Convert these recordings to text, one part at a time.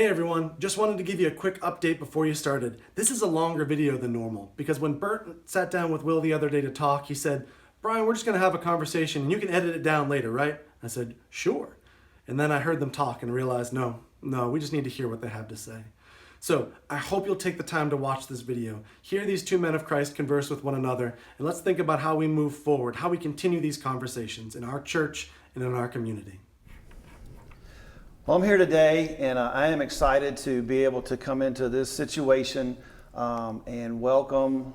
Hey everyone, just wanted to give you a quick update before you started. This is a longer video than normal because when Bert sat down with Will the other day to talk, he said, "Brian, we're just going to have a conversation and you can edit it down later, right?" I said, "Sure." And then I heard them talk and realized, no, we just need to hear what they have to say. So I hope you'll take the time to watch this video, hear these two men of Christ converse with one another, and let's think about how we move forward, how we continue these conversations in our church and in our community. Well, I'm here today, and I am excited to be able to come into this situation and welcome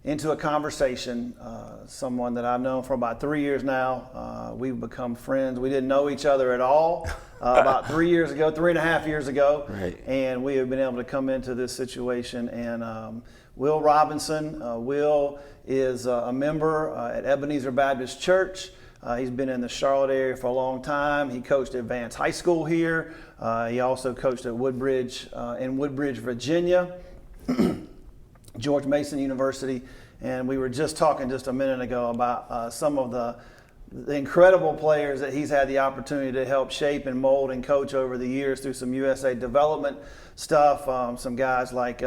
into a conversation someone that I've known for about 3 years now. We've become friends. We didn't know each other at all about 3 years ago, 3.5 years ago, right. And we have been able to come into this situation. And Will Robinson, Will is a member at Ebenezer Baptist Church. He's been in the Charlotte area for a long time. He coached at Vance High School here. He also coached at Woodbridge, in Woodbridge, Virginia, George Mason University. And we were just talking just a minute ago about some of the incredible players that he's had the opportunity to help shape and mold and coach over the years through some USA development stuff. Some guys like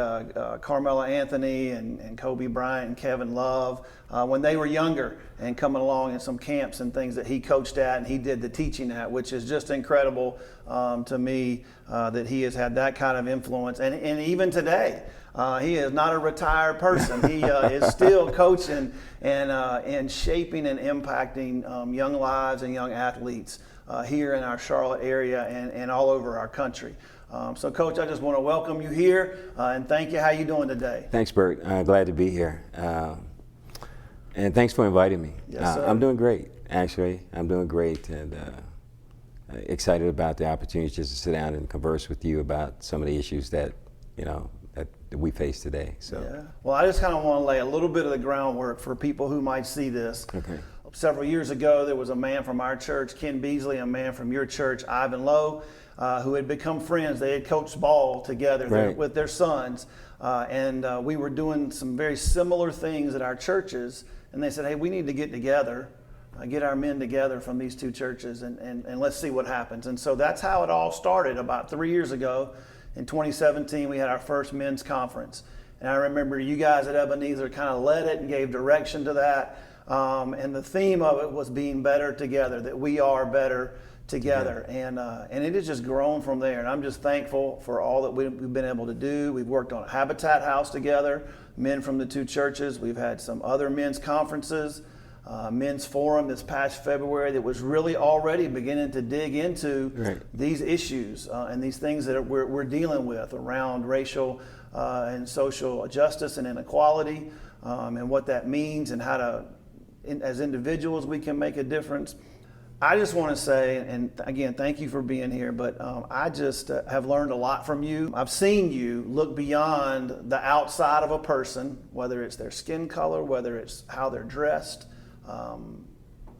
Carmelo Anthony and Kobe Bryant and Kevin Love when they were younger, and coming along in some camps and things that he coached at and he did the teaching at, which is just incredible to me that he has had that kind of influence. And even today, he is not a retired person. He is still coaching and shaping and impacting young lives and young athletes here in our Charlotte area and all over our country. So, Coach, I just want to welcome you here and thank you. How you doing today? Thanks, Bert. Glad to be here. And thanks for inviting me. Yes, sir. I'm doing great, actually. I'm doing great, and excited about the opportunity just to sit down and converse with you about some of the issues that, that we face today. So. Yeah. Well, I just kind of want to lay a little bit of the groundwork for people who might see this. Okay. Several years ago, there was a man from our church, Ken Beasley, a man from your church, Ivan Lowe, who had become friends. They had coached ball together Right. with their sons. And we were doing some very similar things at our churches. And they said, hey, we need to get together, get our men together from these two churches, and let's see what happens. And so that's how it all started about 3 years ago. In 2017, we had our first men's conference. And I remember you guys at Ebenezer kind of led it and gave direction to that. And the theme of it was being better together, that we are better together. Yeah. And it has just grown from there. And I'm just thankful for all that we've been able to do. We've worked on a Habitat House together, men from the two churches. We've had some other men's conferences, men's forum this past February that was really already beginning to dig into Right. these issues and these things that we're dealing with around racial and social justice and inequality, and what that means and how to, as individuals, we can make a difference. I just want to say, and again, thank you for being here, but I just have learned a lot from you. I've seen you look beyond the outside of a person, whether it's their skin color, whether it's how they're dressed,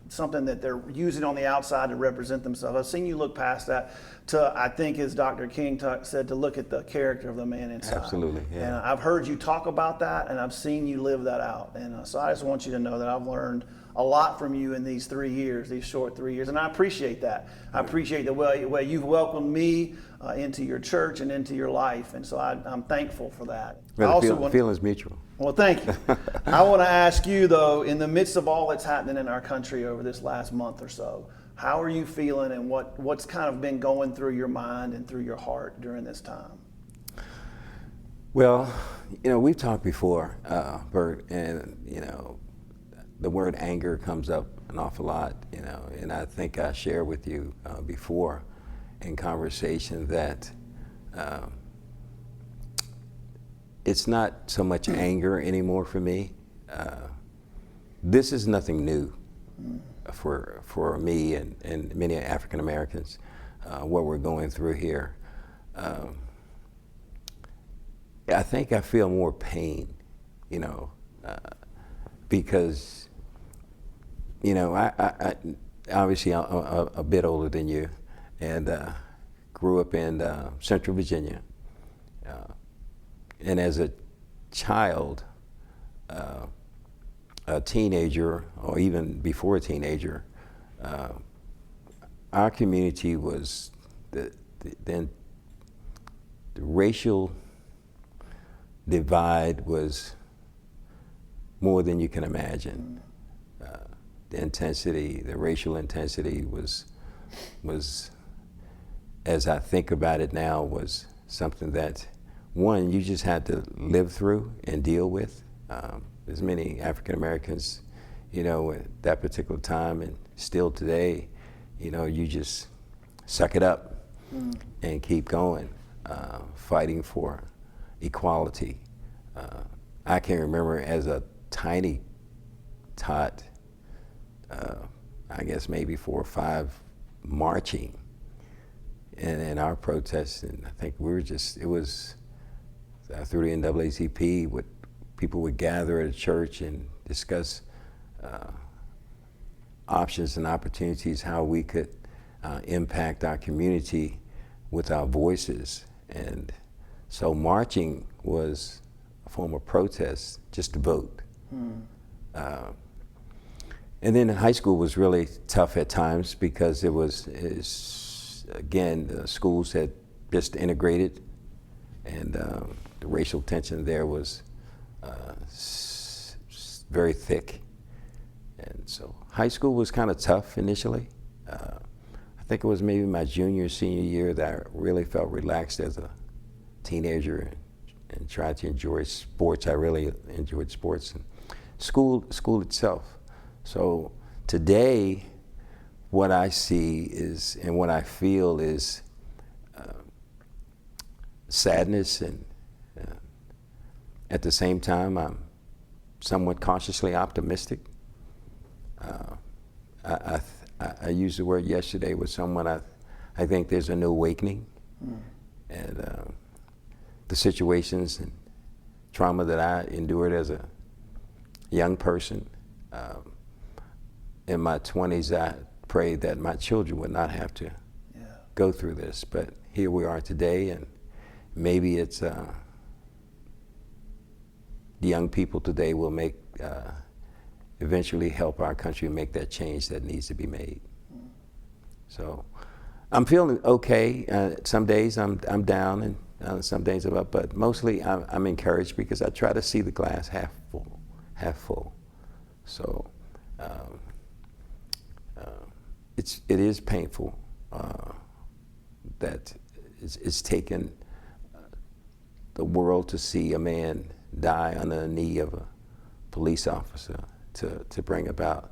something that they're using on the outside to represent themselves. I've seen you look past that to, I think as Dr. King said, to look at the character of the man inside. Absolutely, yeah. And I've heard you talk about that, and I've seen you live that out. And so I just want you to know that I've learned a lot from you in these 3 years, these short 3 years, and I appreciate that. I appreciate the way you've welcomed me into your church and into your life, and so I'm thankful for that. Well, the feeling's mutual. Well, thank you. I want to ask you, though, in the midst of all that's happening in our country over this last month or so, how are you feeling, and what's kind of been going through your mind and through your heart during this time? Well, we've talked before, Bert, and, the word anger comes up an awful lot, and I think I shared with you before in conversation that it's not so much anger anymore for me. This is nothing new for me and many African Americans, what we're going through here. I think I feel more pain, because I obviously I'm a bit older than you, and grew up in Central Virginia. And as a child, a teenager, or even before a teenager, our community was the then the racial divide was more than you can imagine. The intensity, the racial intensity was, as I think about it now, was something that, one, you just had to live through and deal with. As many African Americans, you know, at that particular time and still today, you know, you just suck it up and keep going, fighting for equality. I can remember as a tiny tot, I guess maybe 4 or 5, marching in our protests, and I think we were just, it was through the NAACP, people would gather at a church and discuss options and opportunities, how we could impact our community with our voices. And so marching was a form of protest, just to vote. And then high school was really tough at times because again, the schools had just integrated, and the racial tension there was very thick. And so high school was kind of tough initially. I think it was maybe my junior, senior year that I really felt relaxed as a teenager and tried to enjoy sports. I really enjoyed sports and school itself. So today, what I see is, and what I feel is sadness, and at the same time, I'm somewhat cautiously optimistic. I used the word yesterday with someone. I think there's a new awakening, and the situations and trauma that I endured as a young person in my 20s, I prayed that my children would not have to go through this. But here we are today, and maybe it's the young people today will make eventually help our country make that change that needs to be made. So I'm feeling okay. Some days I'm down, and some days I'm up, but mostly I'm encouraged because I try to see the glass half full. So it is painful that it's taken the world to see a man die on the knee of a police officer to bring about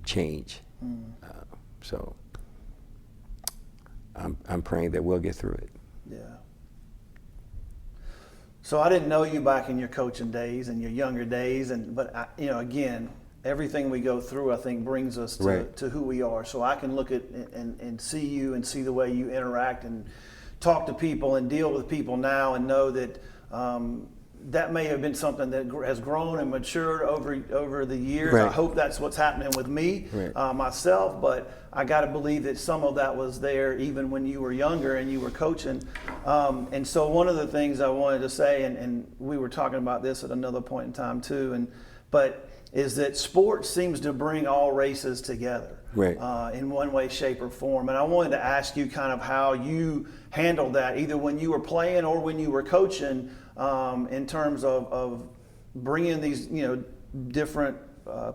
change. So I'm praying that we'll get through it. Yeah. So I didn't know you back in your coaching days and your younger days, but again, everything we go through, I think, brings us to who we are. So I can look at and see you and see the way you interact and talk to people and deal with people now, and know that that may have been something that has grown and matured over the years. Right. I hope that's what's happening with me, myself, but I got to believe that some of that was there even when you were younger and you were coaching. And so one of the things I wanted to say, and we were talking about this at another point in time too, but is that sports seems to bring all races together, in one way, shape, or form. And I wanted to ask you kind of how you handled that, either when you were playing or when you were coaching, in terms of bringing these, different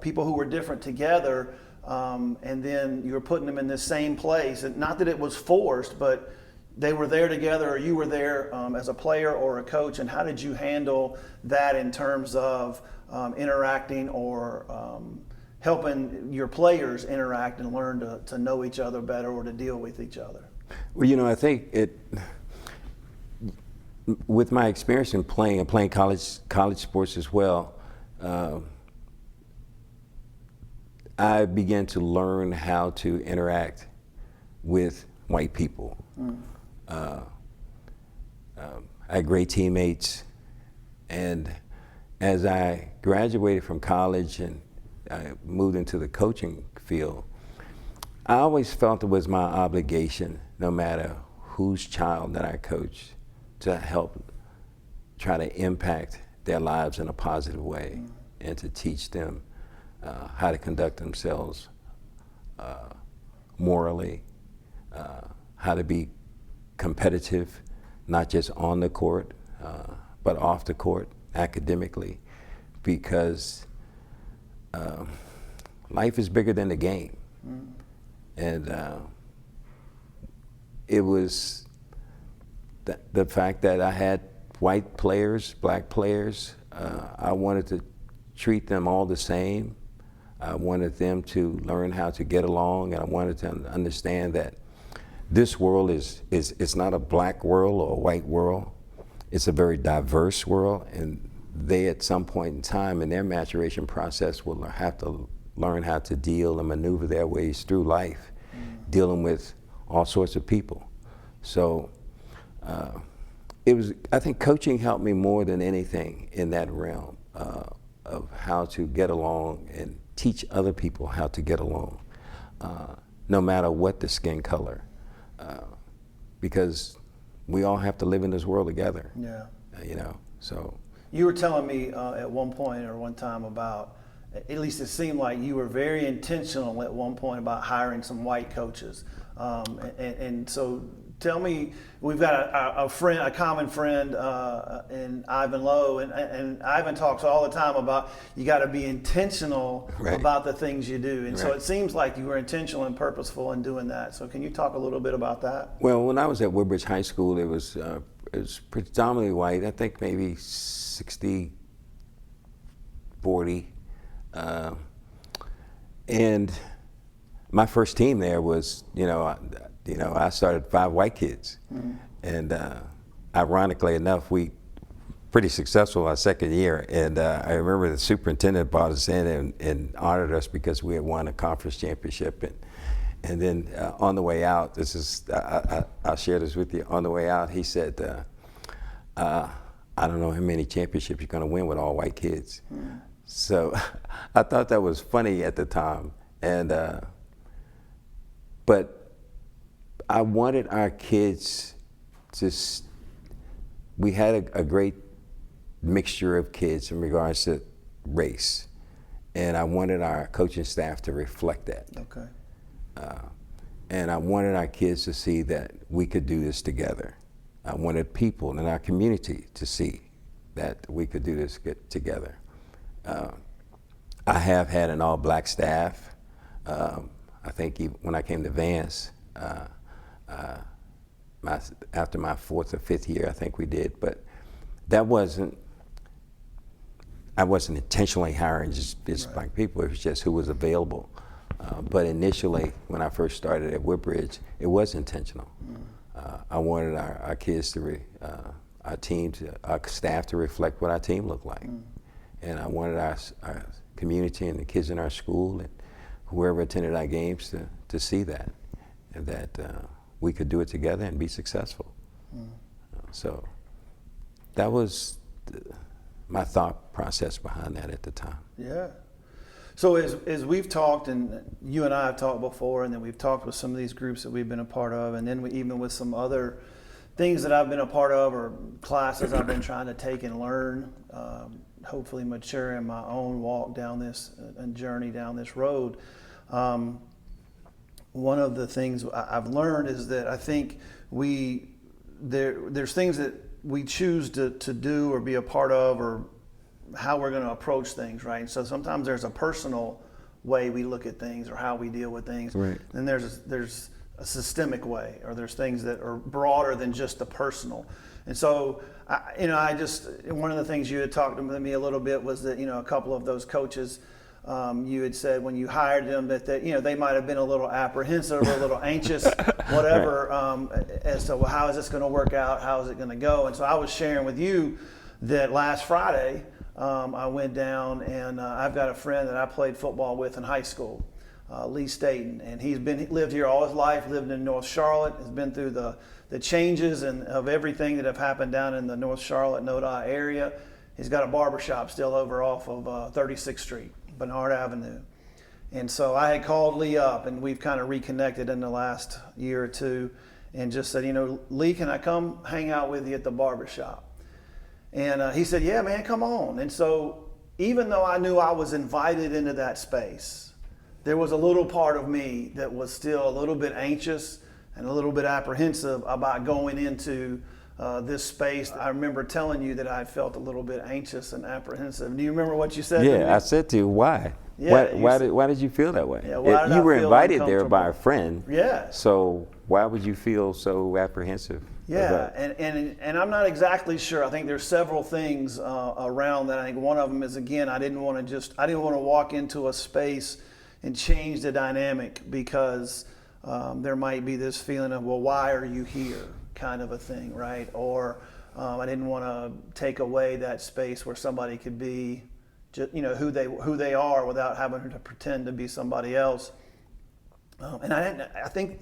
people who were different together, and then you were putting them in the same place. And not that it was forced, but they were there together, or you were there as a player or a coach. And how did you handle that in terms of interacting or helping your players interact and learn to know each other better or to deal with each other? Well, I think with my experience in playing college sports as well, I began to learn how to interact with white people. I had great teammates, and as I graduated from college and I moved into the coaching field, I always felt it was my obligation, no matter whose child that I coached, to help try to impact their lives in a positive way, and to teach them how to conduct themselves morally, how to be competitive, not just on the court, but off the court, academically, because life is bigger than the game. And it was the fact that I had white players, black players. I wanted to treat them all the same. I wanted them to learn how to get along, and I wanted to understand that this world it's not a black world or a white world. It's a very diverse world, and they at some point in time in their maturation process will have to learn how to deal and maneuver their ways through life, dealing with all sorts of people. So I think coaching helped me more than anything in that realm of how to get along and teach other people how to get along, no matter what the skin color, because we all have to live in this world together. Yeah. You know, so. You were telling me at one point or one time about, at least it seemed like you were very intentional at one point about hiring some white coaches. And so tell me, we've got a common friend in Ivan Lowe, and Ivan talks all the time about you got to be intentional about the things you do. And so it seems like you were intentional and purposeful in doing that. So can you talk a little bit about that? Well, when I was at Woodbridge High School, it was predominantly white. I think maybe 60-40. And my first team there was, I started 5 white kids. And ironically enough, we pretty successful our second year. And I remember the superintendent brought us in and honored us because we had won a conference championship. And then on the way out, I'll share this with you. On the way out, he said, I don't know how many championships you're going to win with all white kids. So I thought that was funny at the time. And but I wanted our kids we had a great mixture of kids in regards to race. And I wanted our coaching staff to reflect that. Okay. And I wanted our kids to see that we could do this together. I wanted people in our community to see that we could do this together. I have had an all-black staff. I think when I came to Vance, after my 4th or 5th year, I think we did, but I wasn't intentionally hiring just black people. It was just who was available. But initially, when I first started at Woodbridge, it was intentional. I wanted our kids our staff to reflect what our team looked like. And I wanted our community and the kids in our school and whoever attended our games to see that, and that we could do it together and be successful. So that was my thought process behind that at the time. Yeah. So as we've talked, and you and I have talked before, and then we've talked with some of these groups that we've been a part of, and then even with some other things that I've been a part of or classes I've been trying to take and learn, hopefully mature in my own walk down this and journey down this road. One of the things I've learned is that I think there's things that we choose to do or be a part of, or how we're going to approach things, right? So sometimes there's a personal way we look at things or how we deal with things. Right. Then there's a systemic way, or there's things that are broader than just the personal. And so, one of the things you had talked to me a little bit was that, a couple of those coaches, you had said when you hired them that they might have been a little apprehensive or a little anxious, whatever, as to, well, how is this going to work out? How is it going to go? And so I was sharing with you that last Friday, I went down and I've got a friend that I played football with in high school, Lee Staten, and he lived here all his life, lived in North Charlotte, has been through the changes and of everything that have happened down in the North Charlotte, Noda area. He's got a barbershop still over off of 36th Street, Bernard Avenue. And so I had called Lee up, and we've kind of reconnected in the last year or two, and just said, Lee, can I come hang out with you at the barbershop? And he said, yeah, man, come on. And so even though I knew I was invited into that space, there was a little part of me that was still a little bit anxious, and a little bit apprehensive about going into this space. I remember telling you that I felt a little bit anxious and apprehensive. Do you remember what you said to me? Yeah, I said to you, why? Yeah, Why did you feel that way? Yeah, why did I You were feel invited there by a uncomfortable? friend. Yeah. So why would you feel so apprehensive? Yeah, about- and I'm not exactly sure. I think there's several things around that. I think one of them is, again, I didn't want to walk into a space and change the dynamic because there might be this feeling of, well, why are you here, kind of a thing, right? Or I didn't want to take away that space where somebody could be, just, who they are without having to pretend to be somebody else. And I think.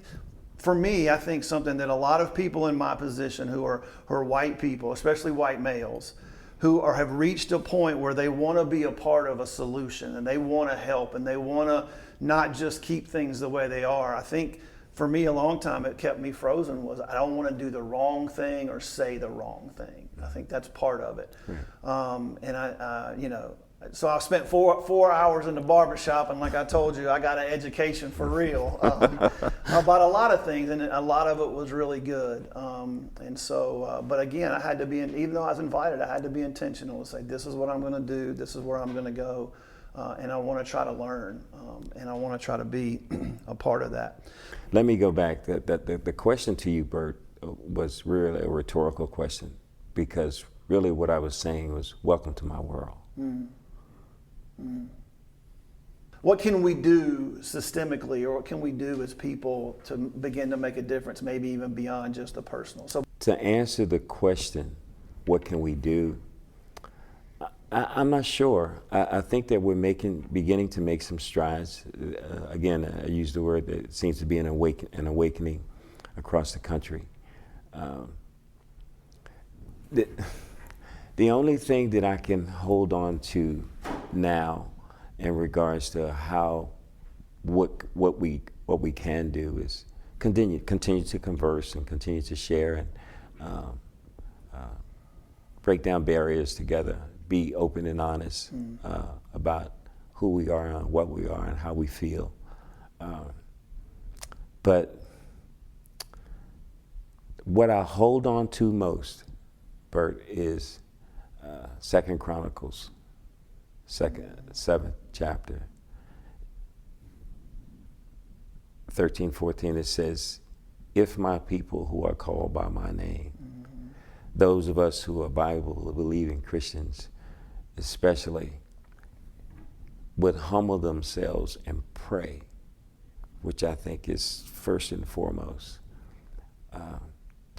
For me, I think something that a lot of people in my position who are white people, especially white males, who have reached a point where they want to be a part of a solution and they want to help and they want to not just keep things the way they are. I think for me, a long time, it kept me frozen was I don't want to do the wrong thing or say the wrong thing. I think that's part of it. And so I spent four hours in the barbershop, and like I told you, I got an education for real about a lot of things, and a lot of it was really good. And so, but again, I had to be, even though I was invited, I had to be intentional to say, this is what I'm going to do, this is where I'm going to go, and I want to try to learn, and I want to try to be a part of that. Let me go back. The question to you, Bert, was really a rhetorical question, because really what I was saying was, welcome to my world. What can we do systemically, or what can we do as people to begin to make a difference, maybe even beyond just the personal? So, to answer the question, what can we do? I'm not sure. I think that we're beginning to make some strides. Again, I use the word that it seems to be an awakening across the country. The only thing that I can hold on to now in regards to what we can do is continue to converse and continue to share and break down barriers together, be open and honest about who we are and what we are and how we feel. But what I hold on to most, Bert, is 2 Chronicles, 7th chapter, 13, 14, it says, if my people who are called by my name, those of us who are Bible-believing Christians especially, would humble themselves and pray, which I think is first and foremost,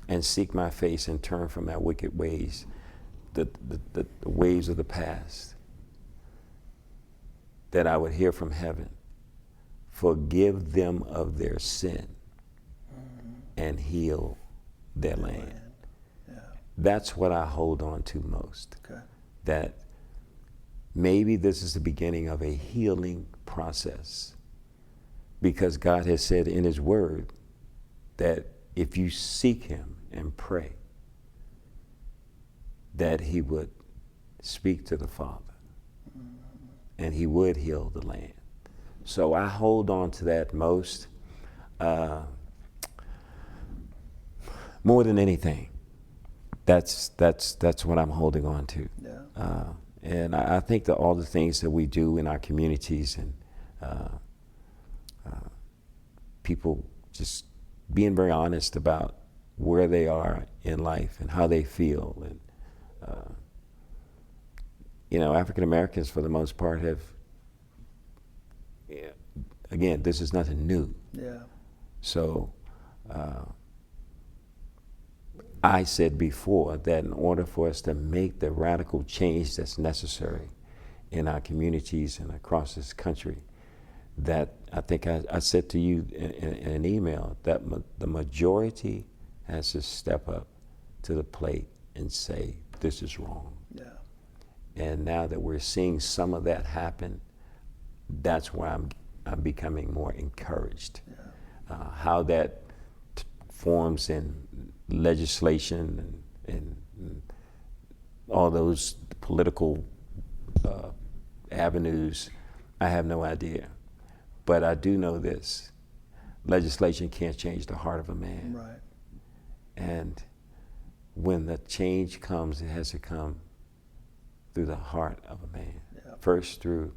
and seek my face and turn from their wicked ways, the ways of the past, that I would hear from heaven, forgive them of their sin, and heal their land. yeah. That's what I hold on to most. Okay. That maybe this is the beginning of a healing process, because God has said in His Word that if you seek Him and pray, that He would speak to the Father and He would heal the land. So I hold on to that most, more than anything. That's what I'm holding on to. Yeah. And I think that all the things that we do in our communities and people just being very honest about where they are in life and how they feel. And, African Americans for the most part have, again, this is nothing new. Yeah. So I said before that in order for us to make the radical change that's necessary in our communities and across this country, that I think I said to you in an email that the majority has to step up to the plate and say, this is wrong. Yeah. And now that we're seeing some of that happen, that's where I'm becoming more encouraged. Yeah. How that forms in legislation and all those political avenues, I have no idea. But I do know this. legislation can't change the heart of a man. Right. And when the change comes, it has to come through the heart of a man. Yeah. First through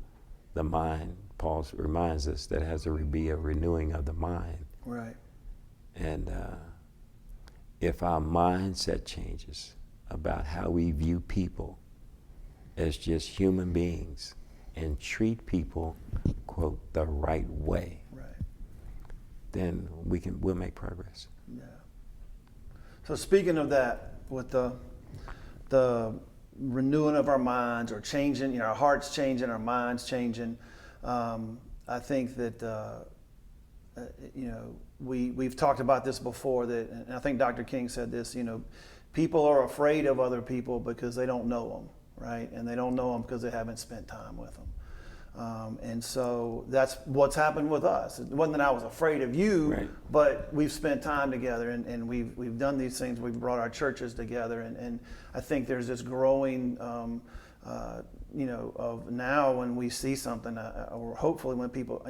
the mind. Paul reminds us that has to be a renewing of the mind. Right. And if our mindset changes about how we view people as just human beings and treat people, quote, the right way, Right. then we'll make progress. Yeah. So speaking of that, with the renewing of our minds or changing, our hearts changing, our minds changing, I think that we've talked about this before. That, and I think Dr. King said this. People are afraid of other people because they don't know them, right? And they don't know them because they haven't spent time with them. And so that's what's happened with us. It wasn't that I was afraid of you, right, but we've spent time together and we've done these things. We've brought our churches together, and I think there's this growing, of now when we see something, or hopefully when people,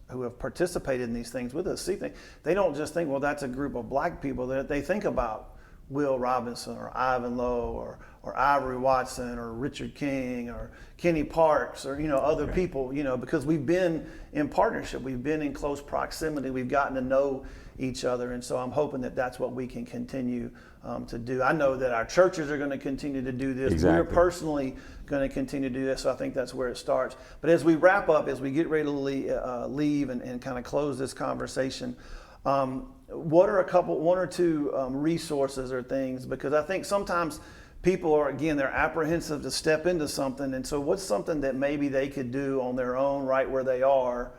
who have participated in these things with us see things, they don't just think, well, that's a group of black people. That they think about Will Robinson or Ivan Lowe or Ivory Watson or Richard King or Kenny Parks or other right, people, because we've been in partnership, we've been in close proximity, we've gotten to know each other, and so I'm hoping that that's what we can continue to do. I know that our churches are going to continue to do this. Exactly. We're personally going to continue to do this, so I think that's where it starts. But as we wrap up, as we get ready to leave and kind of close this conversation, what are one or two resources or things? Because I think sometimes people are, again, they're apprehensive to step into something. And so what's something that maybe they could do on their own right where they are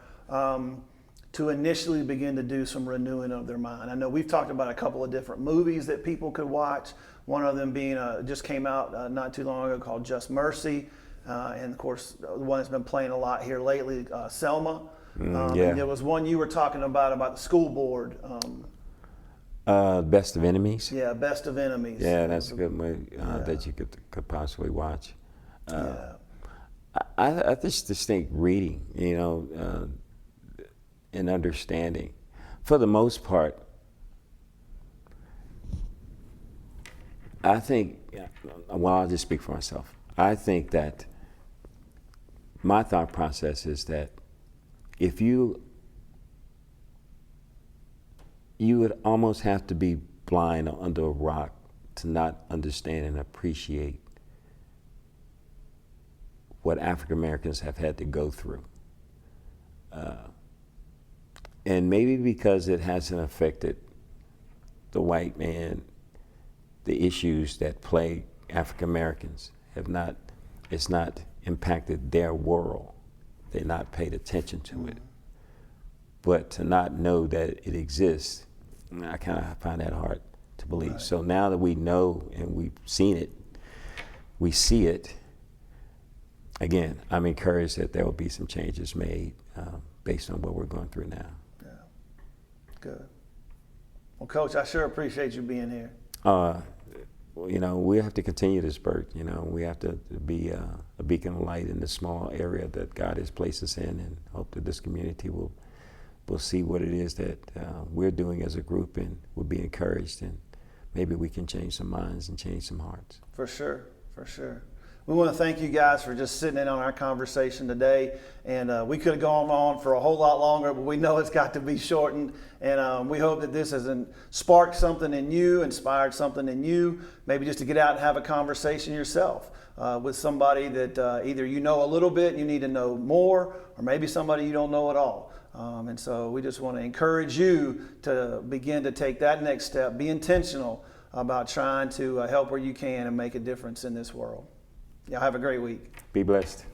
to initially begin to do some renewing of their mind? I know we've talked about a couple of different movies that people could watch. One of them being, just came out not too long ago, called Just Mercy. And of course, the one that's been playing a lot here lately, Selma. yeah. And there was one you were talking about the school board. Best of Enemies. Yeah, Best of Enemies. Yeah, that's a good movie that you could possibly watch. Yeah. I just think reading, and understanding, for the most part, I think, well, I'll just speak for myself. I think that my thought process is that if you would almost have to be blind or under a rock to not understand and appreciate what African Americans have had to go through. And maybe because it hasn't affected the white man, the issues that plague African Americans it's not impacted their world. They're not paid attention to it. But to not know that it exists, I kind of find that hard to believe. Right. So now that we know and we've seen it, we see it, again, I'm encouraged that there will be some changes made based on what we're going through now. Yeah. Good. Well, Coach, I sure appreciate you being here. We have to continue this, Bert. We have to be a beacon of light in the small area that God has placed us in, and hope that this community will see what it is that we're doing as a group and will be encouraged, and maybe we can change some minds and change some hearts. For sure, for sure. We want to thank you guys for just sitting in on our conversation today. And we could have gone on for a whole lot longer, but we know it's got to be shortened. And we hope that this has sparked something in you, inspired something in you, maybe just to get out and have a conversation yourself with somebody that either you know a little bit, you need to know more, or maybe somebody you don't know at all. And so we just want to encourage you to begin to take that next step. Be intentional about trying to help where you can and make a difference in this world. Y'all have a great week. Be blessed.